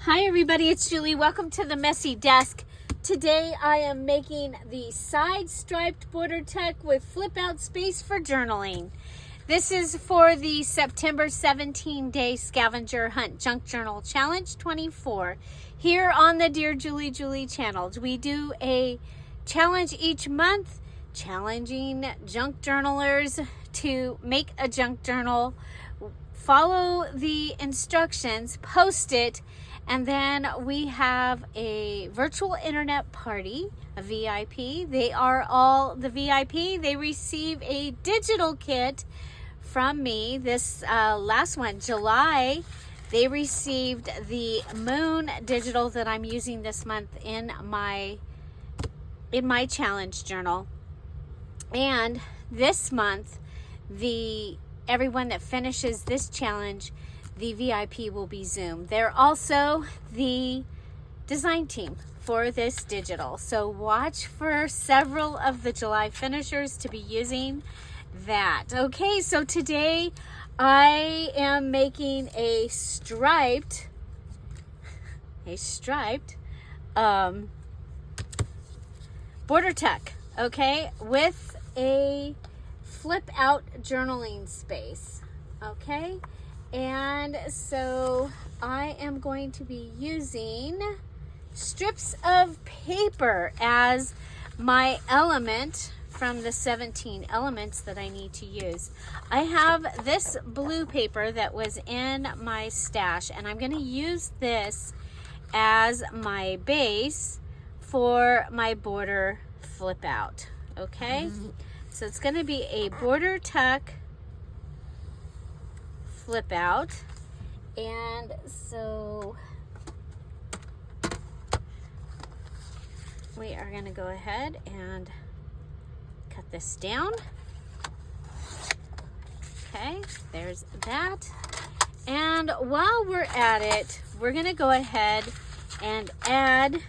Hi everybody, it's Julie. Welcome to the Messy Desk. Today I am making the side striped border tuck with flip out space for journaling. This is for the September 17-day scavenger hunt junk journal challenge 24. Here on the Dear Julie Julie channel, we do a challenge each month challenging junk journalers to make a junk journal, follow the instructions, post it, and then we have a virtual internet party, a VIP. They are all the VIP. They receive a digital kit from me. This last one, July, they received the Moon digital that I'm using this month in my challenge journal. And this month, everyone that finishes this challenge, the VIP will be Zoom. They're also the design team for this digital. So watch for several of the July finishers to be using that. Okay, so today I am making a striped border tuck, okay, with a flip out journaling space, okay? And so I am going to be using strips of paper as my element from the 17 elements that I need to use. I have this blue paper that was in my stash, and I'm going to use this as my base for my border flip out, okay? So it's going to be a border tuck flip out, and so we are going to go ahead and cut this down. Okay, there's that. And while we're at it, we're going to go ahead and add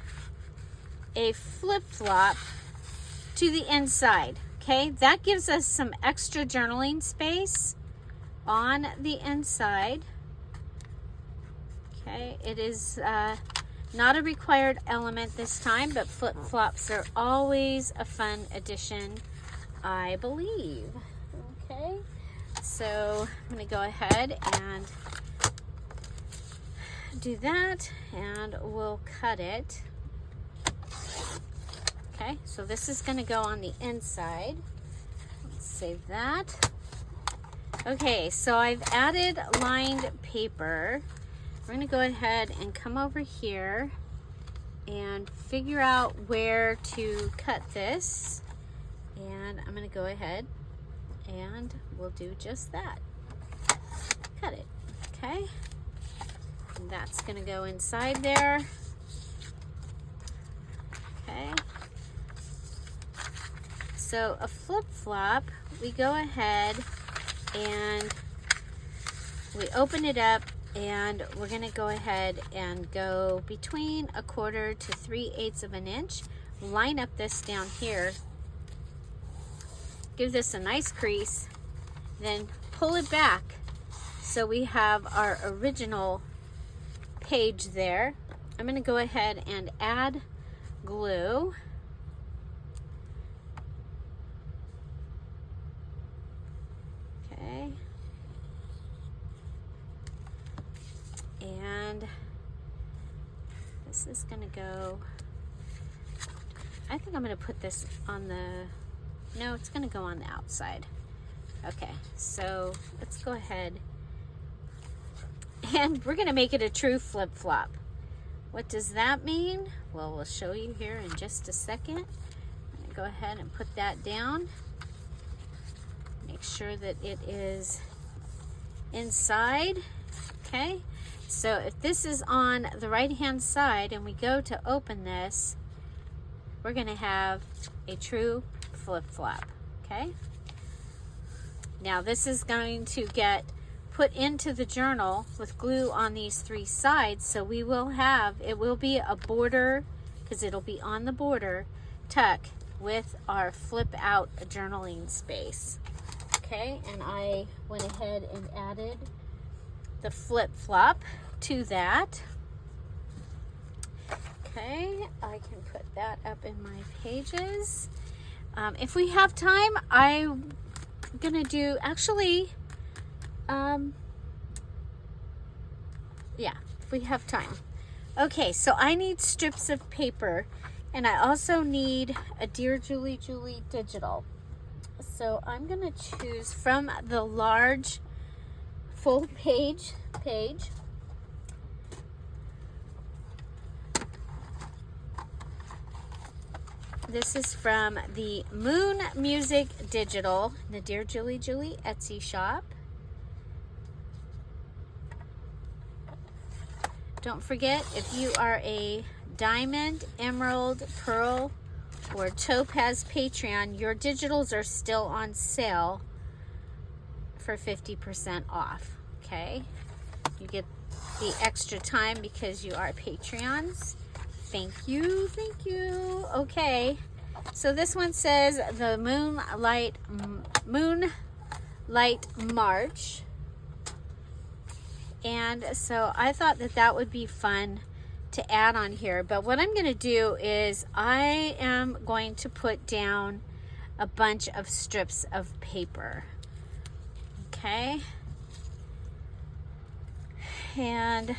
a flip-flop to the inside. Okay, that gives us some extra journaling space on the inside. Okay, it is not a required element this time, but flip-flops are always a fun addition, I believe. Okay, so I'm going to go ahead and do that, and we'll cut it. Okay, so this is going to go on the inside. Let's save that. Okay, so I've added lined paper. We're going to go ahead and come over here and figure out where to cut this. And I'm going to go ahead and we'll do just that. Cut it, okay? And that's going to go inside there. Okay. So a flip-flop, we go ahead and we open it up, and we're going to go ahead and go between 1/4 to 3/8 of an inch. Line up this down here, give this a nice crease, then pull it back so we have our original page there. I'm going to go ahead and add glue. And this is going to go, I think I'm going to put this on no, it's going to go on the outside. Okay, so let's go ahead and we're going to make it a true flip-flop. What does that mean? Well, we'll show you here in just a second. I'm going to go ahead and put that down. Make sure that it is inside, okay? So if this is on the right-hand side and we go to open this, we're going to have a true flip-flop, okay? Now this is going to get put into the journal with glue on these 3 sides, so we will have, it will be a border, because it'll be on the border, tuck with our flip-out journaling space, okay? And I went ahead and added the flip-flop to that. Okay, I can put that up in my pages. If we have time, I'm gonna do, actually, yeah, if we have time. Okay, so I need strips of paper, and I also need a DearJulieJulie digital. So I'm gonna choose from the large full page. This is from the Moon Music Digital, the DearJulieJulie Etsy shop. Don't forget, if you are a diamond, emerald, pearl, or topaz Patreon, your digitals are still on sale for 50% off, okay? You get the extra time because you are Patreons. Thank you, thank you. Okay, so this one says the Moonlight March. And so I thought that that would be fun to add on here. But what I'm going to do is I am going to put down a bunch of strips of paper. Okay. And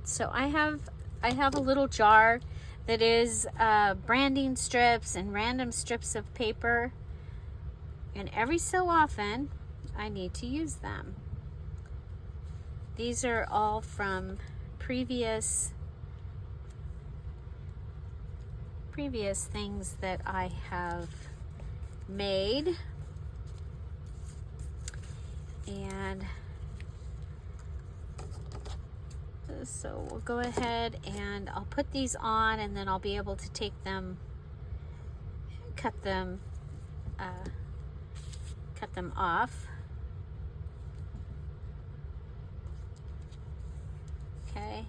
so I have a little jar that is branding strips and random strips of paper. And every so often I need to use them. These are all from previous things that I have made. And so we'll go ahead and I'll put these on, and then I'll be able to take them, cut them off. Okay,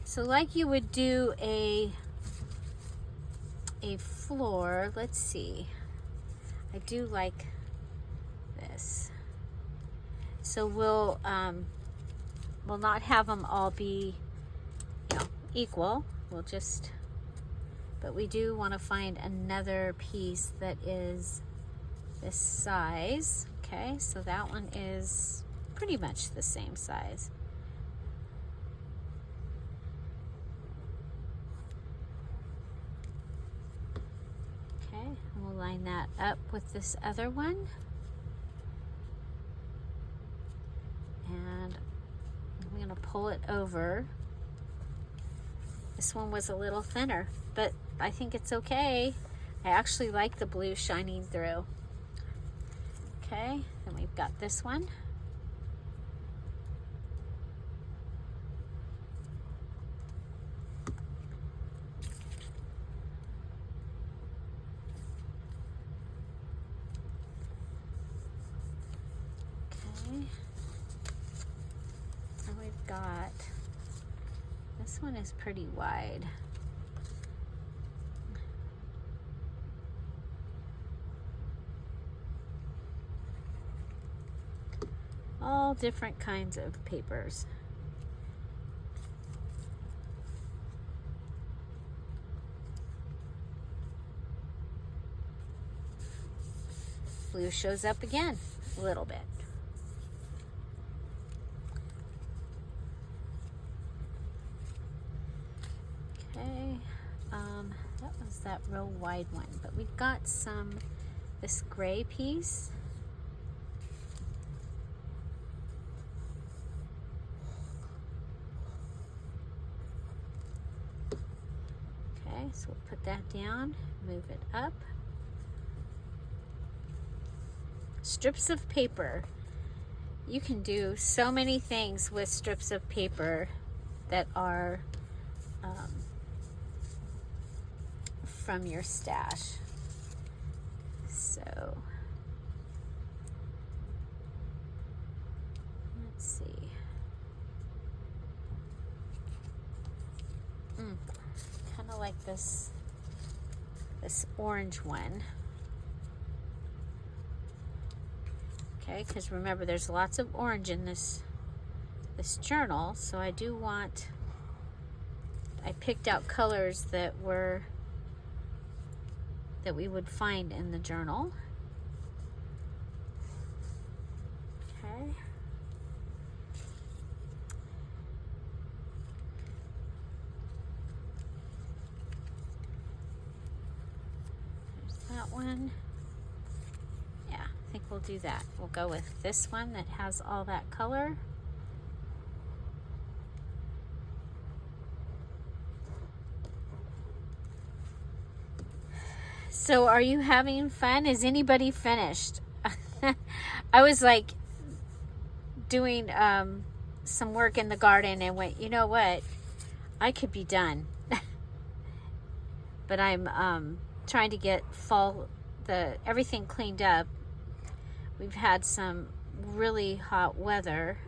so like you would do a floor, let's see, I do like this. So we'll not have them all be, equal. We'll just, but we do want to find another piece that is this size. Okay, so that one is pretty much the same size. Okay, and we'll line that up with this other one. And I'm going to pull it over. This one was a little thinner, but I think it's okay. I actually like the blue shining through. Okay, then we've got this one. Okay. And we've got, this one is pretty wide. All different kinds of papers. Blue shows up again a little bit. Okay, that was that real wide one, but we've got this gray piece. So we'll put that down, move it up. Strips of paper. You can do so many things with strips of paper that are from your stash. So let's see. Kind of like this orange one. Okay, because remember there's lots of orange in this journal, so I do want I picked out colors that we would find in the journal. Okay. There's that one. Yeah, I think we'll do that. We'll go with this one that has all that color. So are you having fun? Is anybody finished? I was like doing some work in the garden and went, you know what? I could be done. But I'm trying to get everything cleaned up. We've had some really hot weather,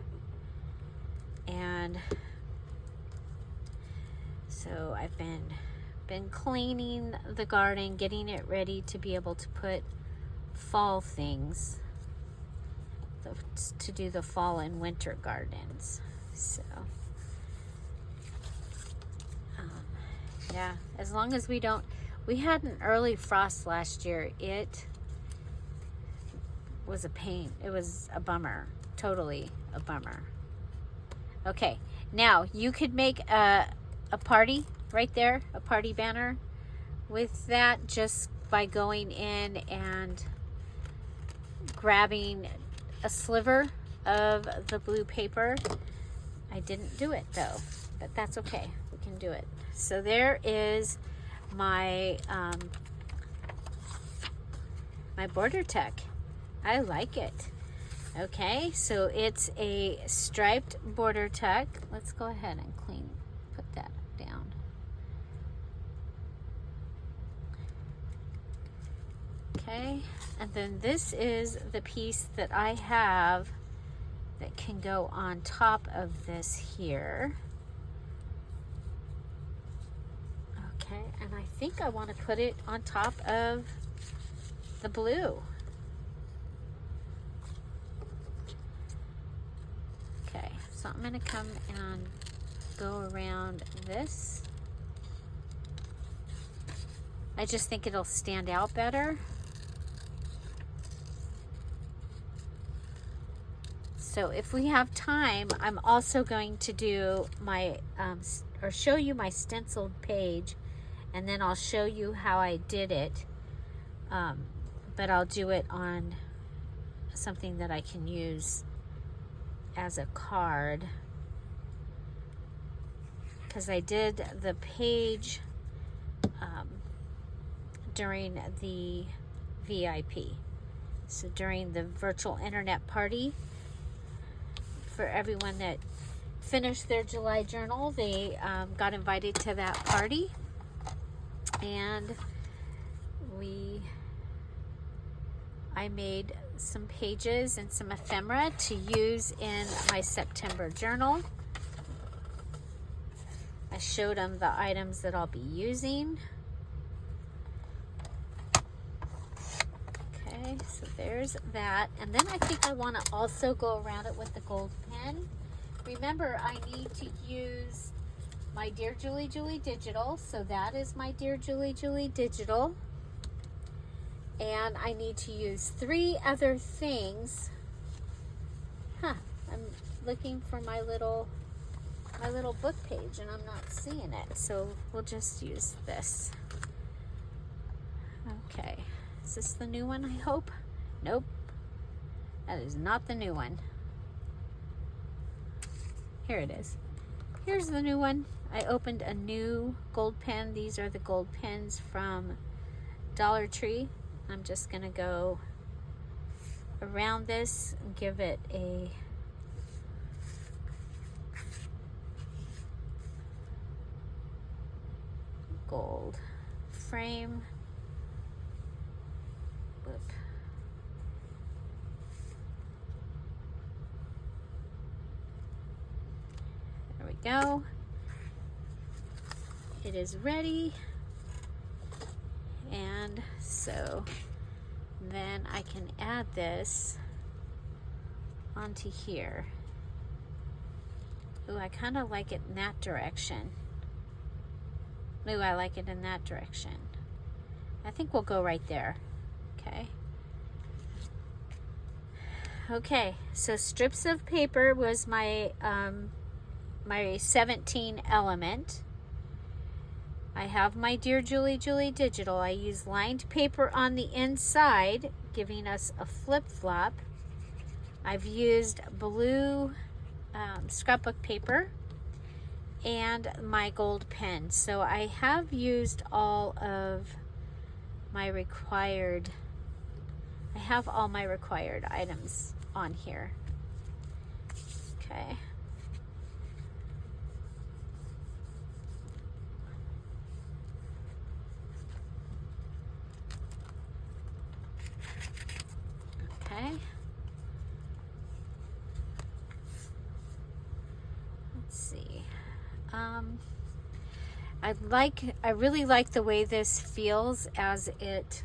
and so I've been cleaning the garden, getting it ready to be able to put fall things, to do the fall and winter gardens. So yeah, as long as we had an early frost last year. It was a pain. It was a bummer, totally a bummer. Okay, now you could make a party right there, a party banner with that, just by going in and grabbing a sliver of the blue paper. I didn't do it though, but that's okay. We can do it. So there is my my border tuck. I like it. Okay, so it's a striped border tuck. Let's go ahead and put that down. Okay, and then this is the piece that I have that can go on top of this here. Okay, and I think I want to put it on top of the blue. Okay, so I'm going to come and go around this. I just think it'll stand out better. So if we have time, I'm also going to do my, or show you my stenciled page, and then I'll show you how I did it. But I'll do it on something that I can use as a card, because I did the page during the VIP. So during the virtual internet party, for everyone that finished their July journal, they got invited to that party, and I made some pages and some ephemera to use in my September journal. I showed them the items that I'll be using. Okay, so there's that. And then I think I want to also go around it with the gold pen. Remember, I need to use my Dear Julie Julie Digital. So that is my Dear Julie Julie Digital. And I need to use 3 other things. I'm looking for my little book page and I'm not seeing it. So we'll just use this. Okay. Is this the new one, I hope? Nope. That is not the new one. Here it is. Here's the new one. I opened a new gold pen. These are the gold pens from Dollar Tree. I'm just going to go around this and give it a gold frame. Whoop. There we go. It is ready. And so then I can add this onto here. Ooh, I kind of like it in that direction. Ooh, I like it in that direction. I think we'll go right there. Okay. Okay, so strips of paper was my my 17 element. I have my Dear Julie Julie digital. I use lined paper on the inside, giving us a flip-flop. I've used blue scrapbook paper and my gold pen. So I have used all of my required, I have all my required items on here. Okay. Okay. Let's see. I really like the way this feels as it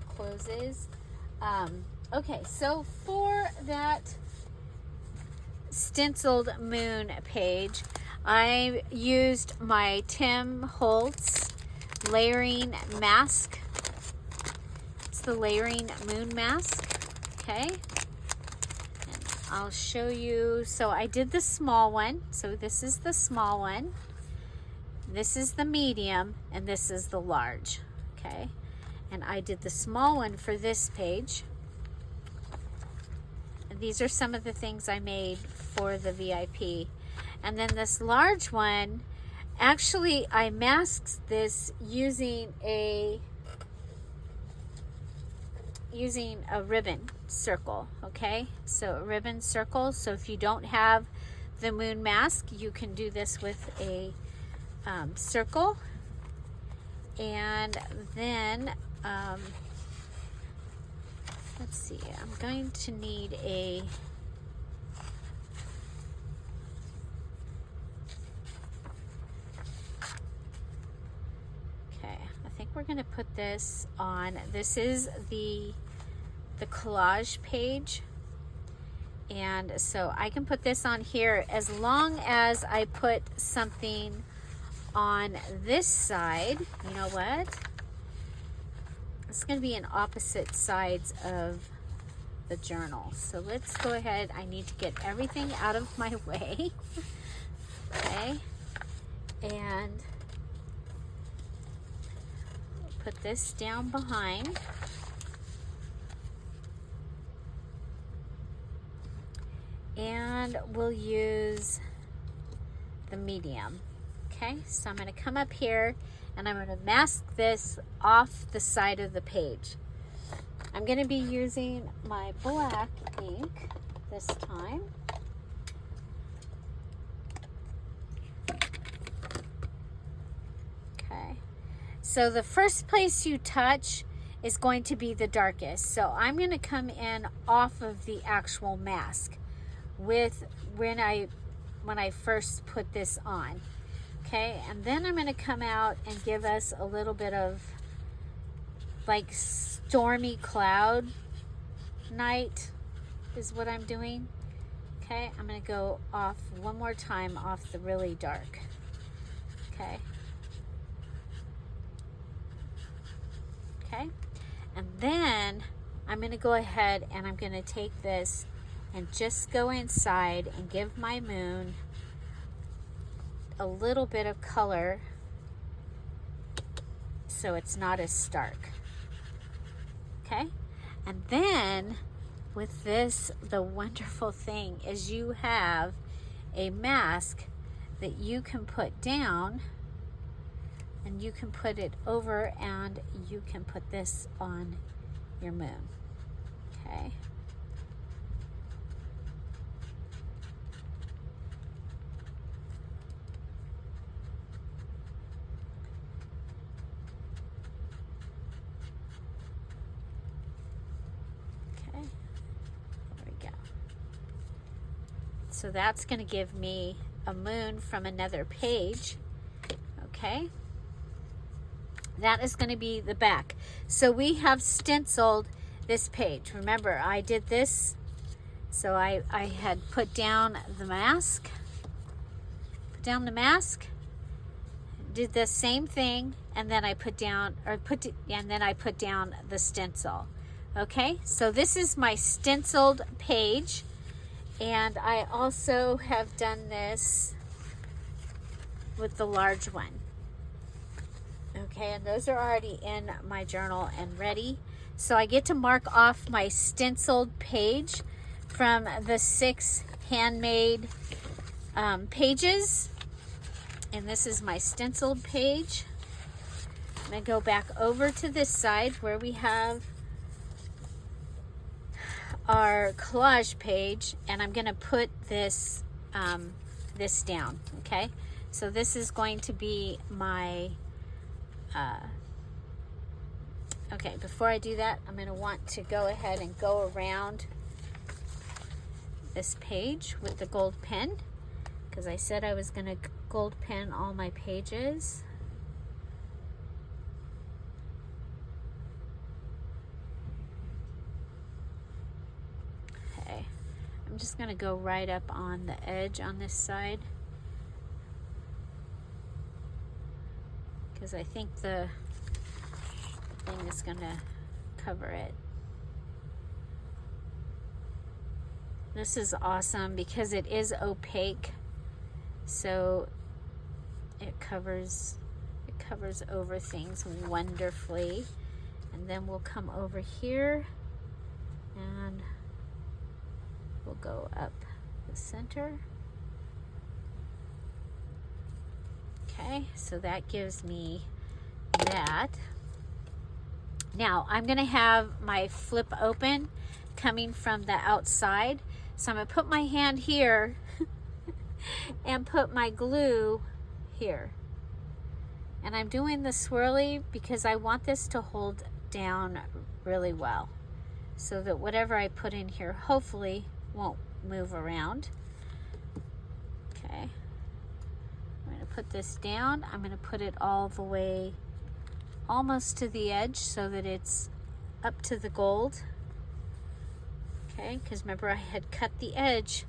closes. Okay, so for that stenciled moon page, I used my Tim Holtz layering mask. It's the layering moon mask. Okay, and I'll show you. So I did the small one. So this is the small one. This is the medium, and this is the large. Okay, and I did the small one for this page. And these are some of the things I made for the VIP. And then this large one, actually I masked this using a ribbon circle. Okay, so a ribbon circle. So if you don't have the moon mask, you can do this with a circle. And then let's see, I'm going to need a we're going to put this on. This is the collage page, and so I can put this on here as long as I put something on this side. You know what? It's going to be in opposite sides of the journal. So let's go ahead. I need to get everything out of my way. Okay, and put this down behind. And we'll use the medium. Okay, so I'm going to come up here and I'm going to mask this off the side of the page. I'm going to be using my black ink this time. Okay. So the first place you touch is going to be the darkest. So I'm going to come in off of the actual mask with when I first put this on. Okay, and then I'm going to come out and give us a little bit of like stormy cloud night is what I'm doing. Okay, I'm going to go off one more time off the really dark. Okay. Okay, and then I'm going to go ahead and I'm going to take this and just go inside and give my moon a little bit of color so it's not as stark. Okay, and then with this, the wonderful thing is you have a mask that you can put down, and you can put it over and you can put this on your moon. Okay. Okay. There we go. So that's going to give me a moon from another page. Okay. That is going to be the back. So we have stenciled this page. Remember, I did this. So I had put down the mask. Put down the mask. did the same thing, and then I put down, and then I put down the stencil. Okay, so this is my stenciled page, and I also have done this with the large one. Okay, and those are already in my journal and ready. So I get to mark off my stenciled page from the 6 handmade pages. And this is my stenciled page. I'm going to go back over to this side where we have our collage page, and I'm going to put this this down. Okay, so this is going to be my okay, before I do that, I'm going to want to go ahead and go around this page with the gold pen, because I said I was going to gold pen all my pages. Okay, I'm just going to go right up on the edge on this side, because I think the thing is going to cover it. This is awesome because it is opaque, so it covers over things wonderfully. And then we'll come over here and we'll go up the center. Okay, so that gives me that. Now I'm going to have my flip open coming from the outside. So I'm going to put my hand here and put my glue here. And I'm doing the swirly because I want this to hold down really well, so that whatever I put in here hopefully won't move around. Okay. I'm going to put this down. I'm going to put it all the way almost to the edge so that it's up to the gold. Okay, because remember I had cut the edge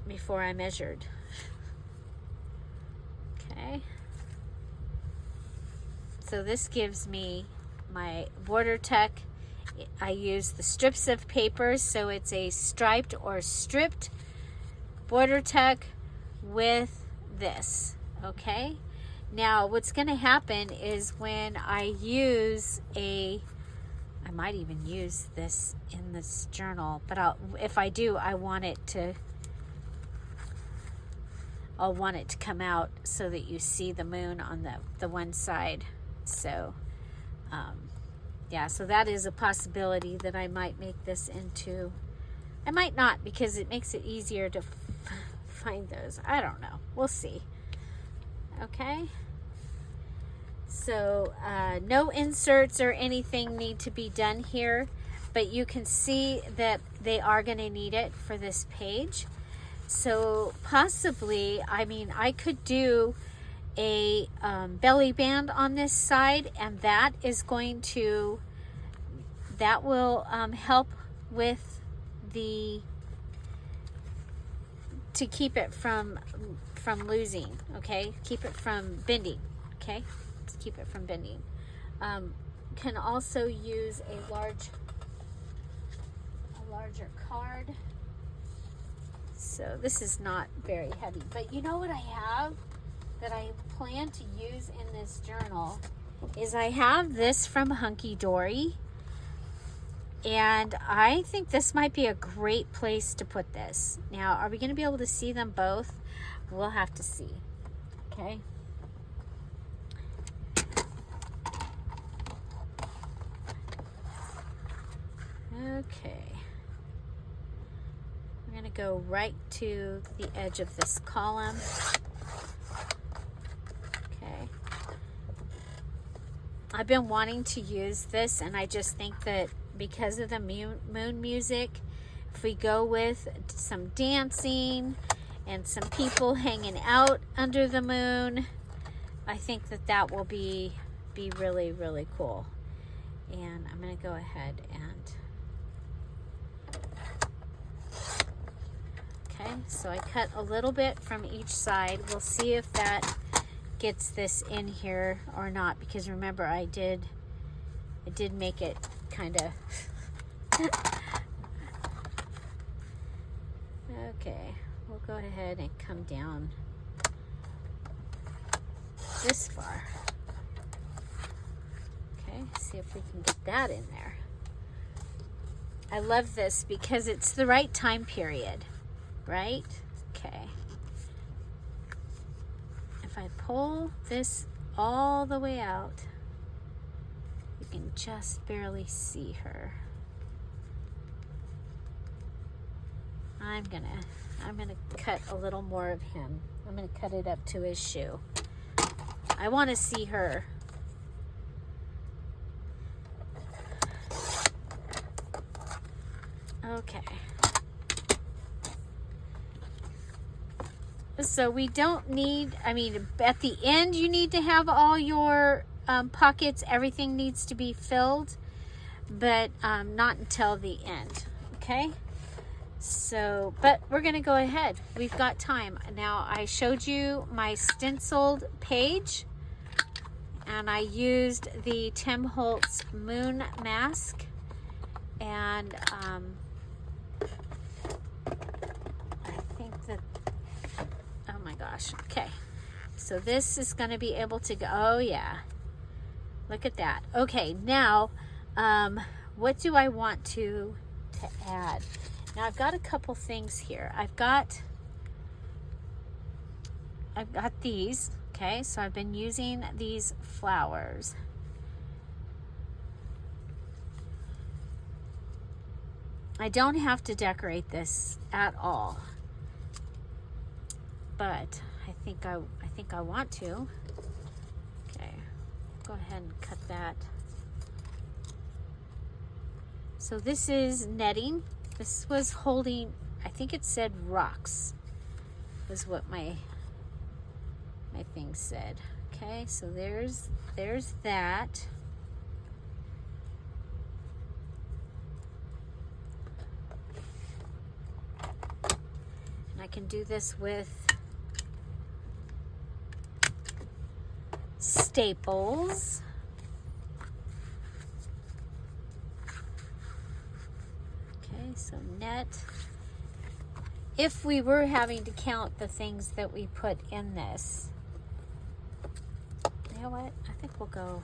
before I measured. Okay, so this gives me my border tuck. I use the strips of paper, so it's a striped or stripped border tuck with this. Okay, now what's going to happen is when I use I might even use this in this journal, but if I do, I'll want it to come out so that you see the moon on the one side. So yeah, so that is a possibility that I might make this into, I might not, because it makes it easier to find those. I don't know, we'll see. Okay, so no inserts or anything need to be done here, but you can see that they are going to need it for this page. So possibly, I mean, I could do a belly band on this side, and that will help with to keep it from losing. Okay, keep it from bending. Okay, let's keep it from bending. Can also use a larger card. So this is not very heavy, but you know what I have that I plan to use in this journal is I have this from Hunky Dory, and I think this might be a great place to put this. Now, are we going to be able to see them both? We'll have to see. Okay. Okay. We're going to go right to the edge of this column. Okay. I've been wanting to use this, and I just think that because of the moon music, if we go with some dancing and some people hanging out under the moon, I think that will be really, really cool. And I'm going to go ahead and Okay, so I cut a little bit from each side. We'll see if that gets this in here or not, because remember I did make it kind of okay, we'll go ahead and come down this far. Okay, see if we can get that in there. I love this because it's the right time period, right? Okay. If I pull this all the way out, you can just barely see her. I'm gonna cut a little more of him. I'm gonna cut it up to his shoe. I want to see her. Okay. So we don't need, I mean, at the end you need to have all your pockets, everything needs to be filled, but not until the end, okay? So, but we're gonna go ahead. We've got time. Now, I showed you my stenciled page, and I used the Tim Holtz Moon Mask, and I think that, oh my gosh, okay. So this is gonna be able to go, oh yeah, look at that. Okay, now, what do I want to add? Now I've got a couple things here. I've got these, okay? So I've been using these flowers. I don't have to decorate this at all, but I think I want to. Okay, go ahead and cut that. So this is netting. This was holding, I think it said rocks, was what my thing said. Okay, so there's that. And I can do this with staples. So net, if we were having to count the things that we put in this, you know what, I think we'll go,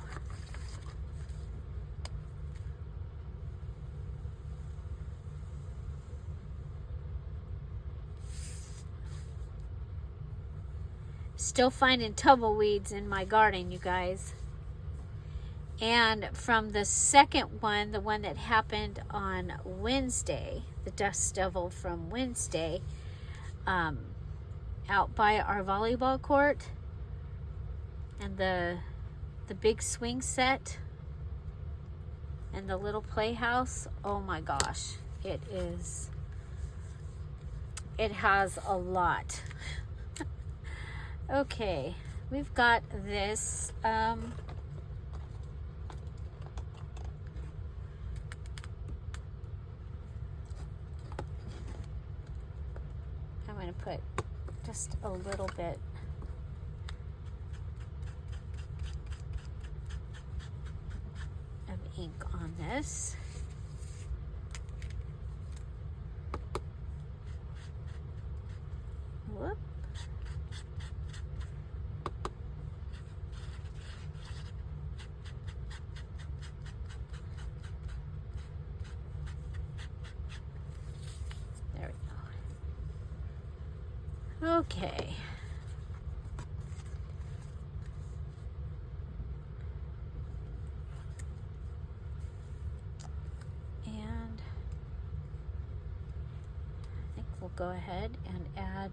still finding tumbleweeds in my garden, you guys. And from the second one, the one that happened on Wednesday, the Dust Devil from Wednesday, out by our volleyball court, and the big swing set, and the little playhouse, oh my gosh, it has a lot. Okay, we've got this, I'm going to put just a little bit of ink on this. Whoop. There we go. Okay. And I think we'll go ahead and add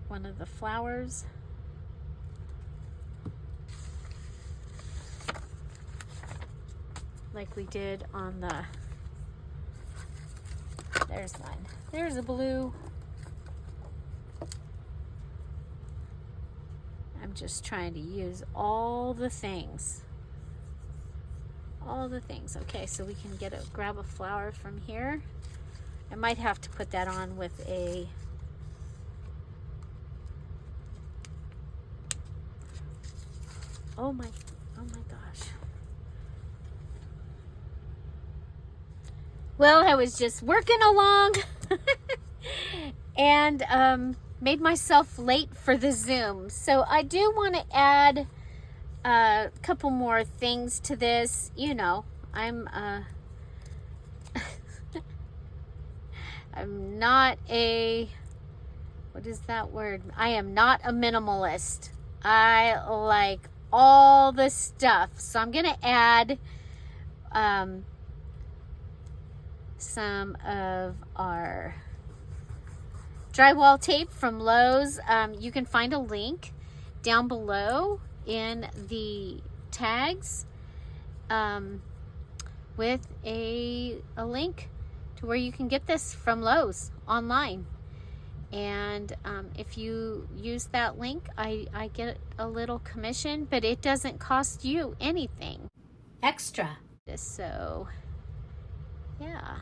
one of the flowers. Like we did on the, there's one. There's a blue. I'm just trying to use all the things. all the things. Okay, so we can grab a flower from here. I might have to put that on with a oh my gosh. Well, I was just working along and made myself late for the Zoom. So I do want to add a couple more things to this. You know, I'm I'm not a, what is that word? I am not a minimalist. I like all the stuff. So I'm going to add some of our drywall tape from Lowe's. You can find a link down below in the tags with a link to where you can get this from Lowe's online. And if you use that link, I get a little commission, but it doesn't cost you anything extra. So yeah,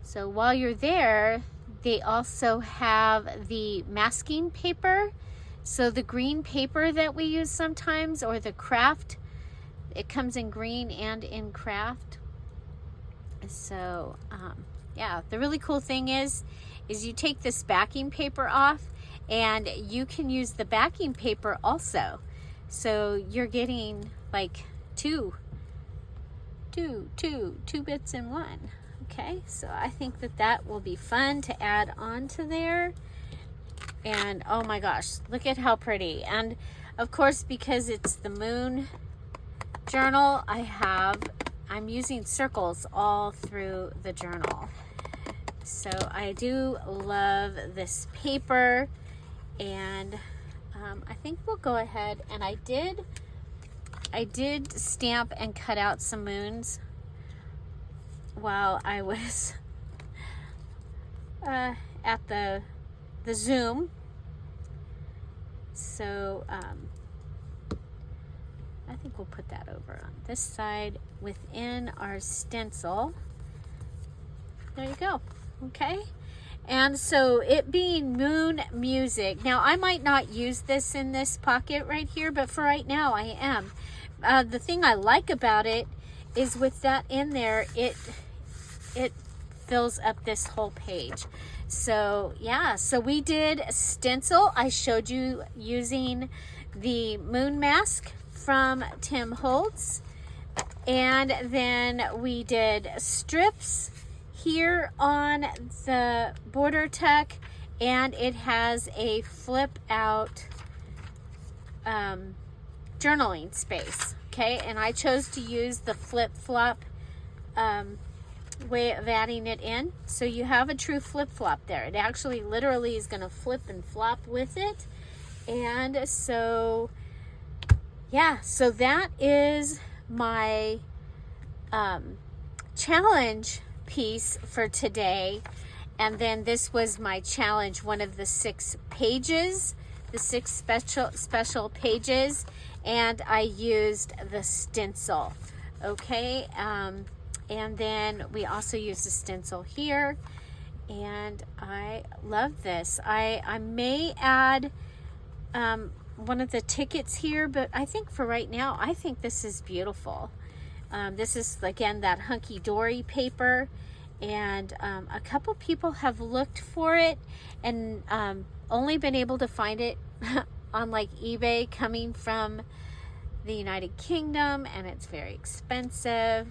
so while you're there, they also have the masking paper. So the green paper that we use sometimes, or the craft, it comes in green and in craft. So yeah, the really cool thing is you take this backing paper off and you can use the backing paper also. So you're getting like two bits in one. Okay, so I think that will be fun to add on to there. And oh my gosh, look at how pretty. And of course, because it's the moon journal, I'm using circles all through the journal. So I do love this paper, and I think we'll go ahead, and I did stamp and cut out some moons while I was at the Zoom. So I think we'll put that over on this side within our stencil. There you go. Okay. And so it being moon music. Now I might not use this in this pocket right here, but for right now I am. The thing I like about it is with that in there, it fills up this whole page. So yeah, so we did stencil. I showed you using the moon mask from Tim Holtz, and then we did strips here on the border tuck, and it has a flip out journaling space. Okay, and I chose to use the flip flop way of adding it in. So you have a true flip flop there. It actually literally is going to flip and flop with it. And so yeah, so that is my challenge piece for today. And then this was my challenge, one of the 6 pages, the 6 special pages, and I used the stencil. Okay, and then we also used a stencil here, and I love this. I may add one of the tickets here, but I think for right now, I think this is beautiful. This is, again, that hunky-dory paper, and a couple people have looked for it and only been able to find it on like eBay, coming from the United Kingdom, and it's very expensive.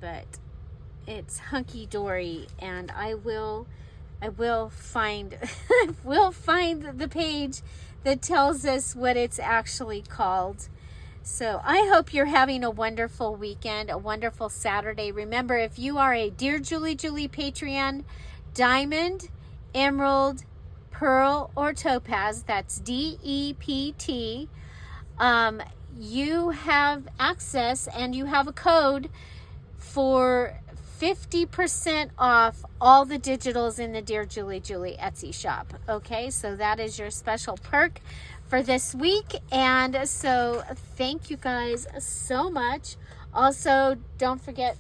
But it's hunky-dory, and I will find we'll find the page that tells us what it's actually called. So I hope you're having a wonderful weekend, a wonderful Saturday. Remember, if you are a Dear Julie Julie Patreon, diamond, emerald, pearl, or topaz, that's DEPT, you have access and you have a code for 50% off all the digitals in the Dear Julie Julie Etsy shop. Okay, so that is your special perk for this week. And so thank you guys so much. Also, don't forget,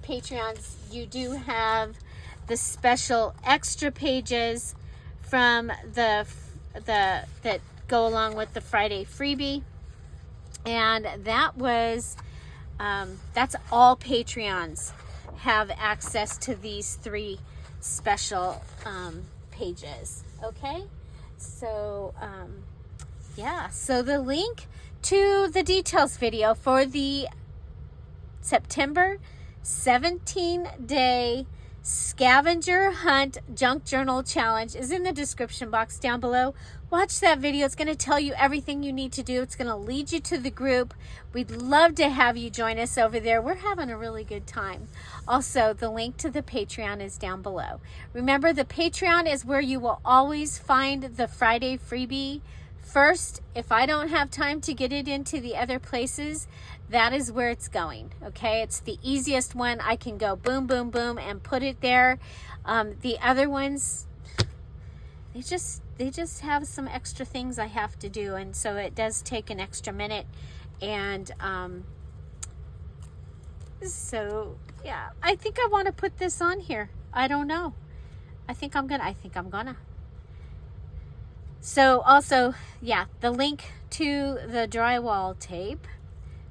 Patreons, you do have the special extra pages from that go along with the Friday freebie. And that was, that's all Patreons have access to these 3 special pages. Okay, so yeah, so the link to the details video for the September 17-day scavenger hunt junk journal challenge is in the description box down below. Watch that video. It's going to tell you everything you need to do. It's going to lead you to the group. We'd love to have you join us over there. We're having a really good time. Also, the link to the Patreon is down below. Remember, the Patreon is where you will always find the Friday freebie first. If I don't have time to get it into the other places, that is where it's going. Okay, it's the easiest one. I can go boom, boom, boom and put it there. The other ones, they just have some extra things I have to do, and so it does take an extra minute. And so yeah, I think I want to put this on here. I don't know. I think I'm gonna. So also, yeah, the link to the drywall tape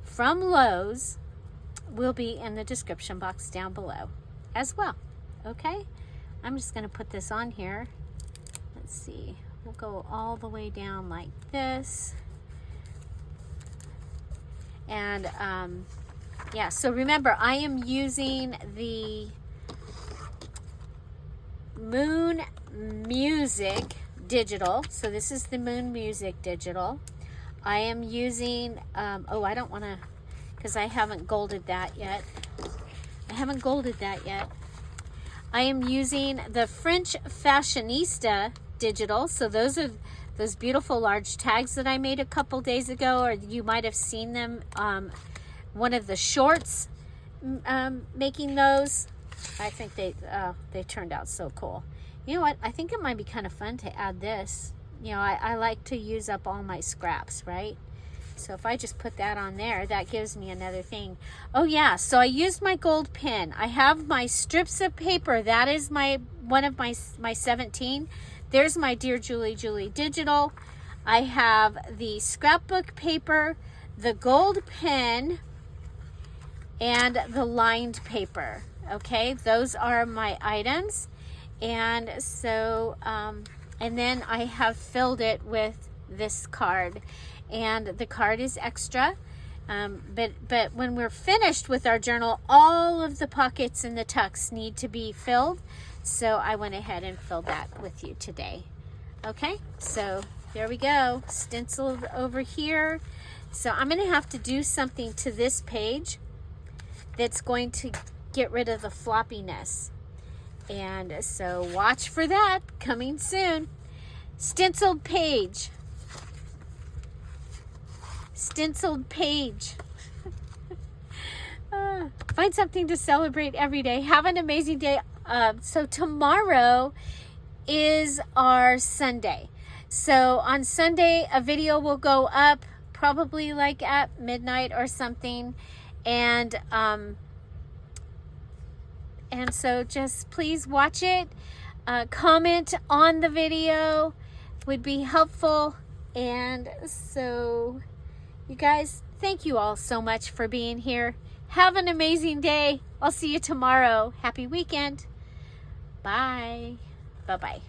from Lowe's will be in the description box down below as well. Okay, I'm just going to put this on here. Let's see, we'll go all the way down like this. And yeah, so remember, I am using the Moon Music digital. So this is the Moon Music digital. I am using, oh, I don't want to, because I haven't golded that yet. I am using the French Fashionista digital. So those are those beautiful large tags that I made a couple days ago, or you might have seen them, one of the shorts making those. I think they turned out so cool. You know what? I think it might be kind of fun to add this. You know, I like to use up all my scraps, right? So if I just put that on there, that gives me another thing. Oh yeah, so I used my gold pen. I have my strips of paper. That is one of my 17. There's my Dear Julie Julie digital. I have the scrapbook paper, the gold pen, and the lined paper. Okay, those are my items. And so, and then I have filled it with this card, and the card is extra. But when we're finished with our journal, all of the pockets and the tucks need to be filled. So I went ahead and filled that with you today. Okay, so there we go, stenciled over here. So I'm going to have to do something to this page that's going to get rid of the floppiness. And so watch for that coming soon. Stenciled page. Stenciled page. Find something to celebrate every day. Have an amazing day. So tomorrow is our Sunday. So on Sunday, a video will go up probably like at midnight or something. And so just please watch it. Comment on the video would be helpful. And so you guys, thank you all so much for being here. Have an amazing day. I'll see you tomorrow. Happy weekend. Bye. Bye-bye.